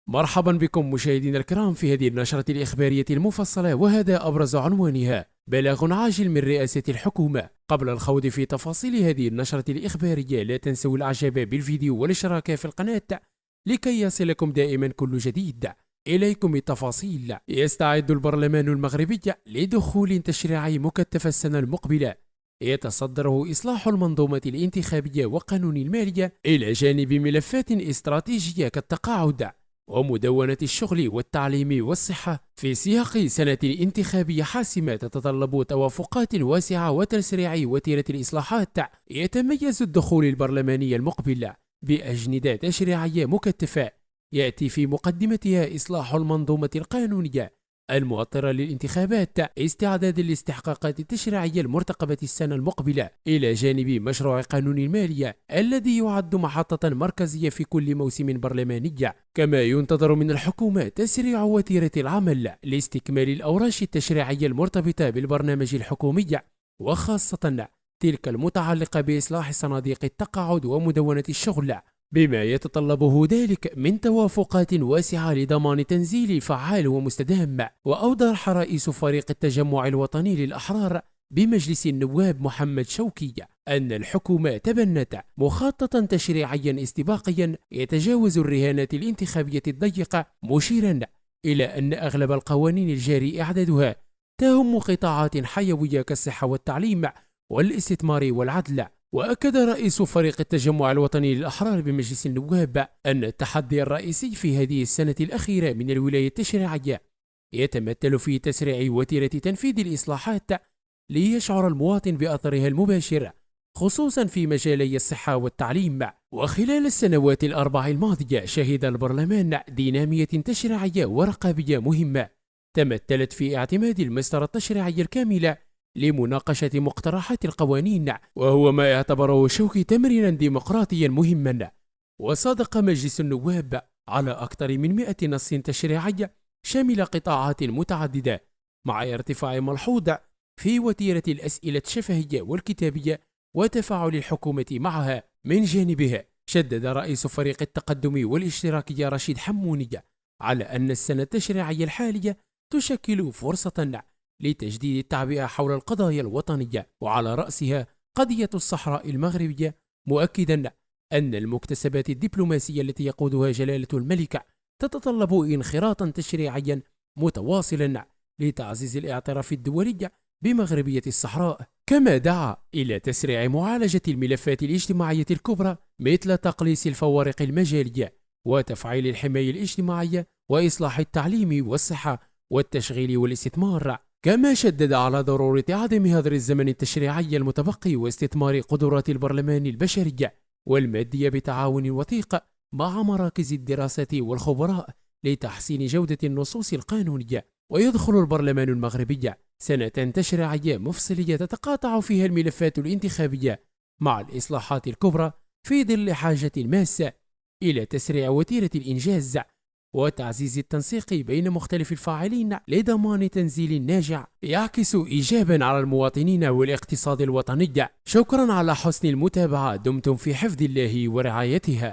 مرحبا بكم مشاهدينا الكرام في هذه النشرة الإخبارية المفصلة، وهذا أبرز عنوانها: بلاغ عاجل من رئاسة الحكومة. قبل الخوض في تفاصيل هذه النشرة الإخبارية لا تنسوا الإعجاب بالفيديو والاشتراك في القناة لكي يصلكم دائما كل جديد. إليكم التفاصيل. يستعد البرلمان المغربي لدخول تشريعي مكتف السنة المقبلة يتصدره إصلاح المنظومة الانتخابية وقانون المالية، إلى جانب ملفات استراتيجية كالتقاعد ومدونة الشغل والتعليم والصحة، في سياق سنة انتخابية حاسمة تتطلب توافقات واسعة وتسريع وتيرة الإصلاحات. يتميز الدخول البرلماني المقبل بأجندة تشريعية مكثفة يأتي في مقدمتها إصلاح المنظومة القانونية المؤطرة للانتخابات استعدادا لاستحقاقات التشريعية المرتقبة السنة المقبلة، إلى جانب مشروع قانون المالية الذي يعد محطة مركزية في كل موسم برلماني. كما ينتظر من الحكومة تسريع وتيرة العمل لاستكمال الأوراش التشريعية المرتبطة بالبرنامج الحكومي، وخاصة تلك المتعلقة بإصلاح صناديق التقاعد ومدونة الشغل، بما يتطلبه ذلك من توافقات واسعة لضمان تنزيل فعال ومستدام. وأوضح رئيس فريق التجمع الوطني للأحرار بمجلس النواب محمد شوقي أن الحكومة تبنت مخططا تشريعيا استباقيا يتجاوز الرهانات الانتخابية الضيقة، مشيرا إلى أن أغلب القوانين الجاري إعدادها تهم قطاعات حيوية كالصحة والتعليم والاستثمار والعدل. وأكد رئيس فريق التجمع الوطني للأحرار بمجلس النواب أن التحدي الرئيسي في هذه السنة الأخيرة من الولاية التشريعية يتمثل في تسريع وتيرة تنفيذ الإصلاحات ليشعر المواطن بأثرها المباشر، خصوصا في مجالي الصحة والتعليم. وخلال السنوات الأربع الماضية شهد البرلمان دينامية تشريعية ورقابية مهمة تمثلت في اعتماد المسطرة التشريعية الكاملة لمناقشة مقترحات القوانين، وهو ما يعتبره شوقي تمرينا ديمقراطيا مهما. وصادق مجلس النواب على أكثر من 100 نص تشريعي شمل قطاعات متعددة، مع ارتفاع ملحوظ في وتيرة الأسئلة الشفهية والكتابية وتفاعل الحكومة معها. من جانبها شدد رئيس فريق التقدم والاشتراكية رشيد حموني على أن السنة التشريعية الحالية تشكل فرصة لتجديد التعبئة حول القضايا الوطنية، وعلى رأسها قضية الصحراء المغربية، مؤكدا أن المكتسبات الدبلوماسية التي يقودها جلالة الملك تتطلب انخراطا تشريعيا متواصلا لتعزيز الاعتراف الدولي بمغربية الصحراء. كما دعا إلى تسريع معالجة الملفات الاجتماعية الكبرى مثل تقليص الفوارق المجالية وتفعيل الحماية الاجتماعية وإصلاح التعليم والصحة والتشغيل والاستثمار. كما شدد على ضرورة عدم هدر الزمن التشريعي المتبقي واستثمار قدرات البرلمان البشرية والمادية بتعاون وثيق مع مراكز الدراسات والخبراء لتحسين جودة النصوص القانونية. ويدخل البرلمان المغربي سنة تشريعية مفصلية تتقاطع فيها الملفات الانتخابية مع الإصلاحات الكبرى في ظل حاجة ماسة إلى تسريع وتيرة الإنجاز وتعزيز التنسيق بين مختلف الفاعلين لضمان تنزيل ناجع يعكس إيجابا على المواطنين والاقتصاد الوطني. شكرا على حسن المتابعة، دمتم في حفظ الله ورعايته.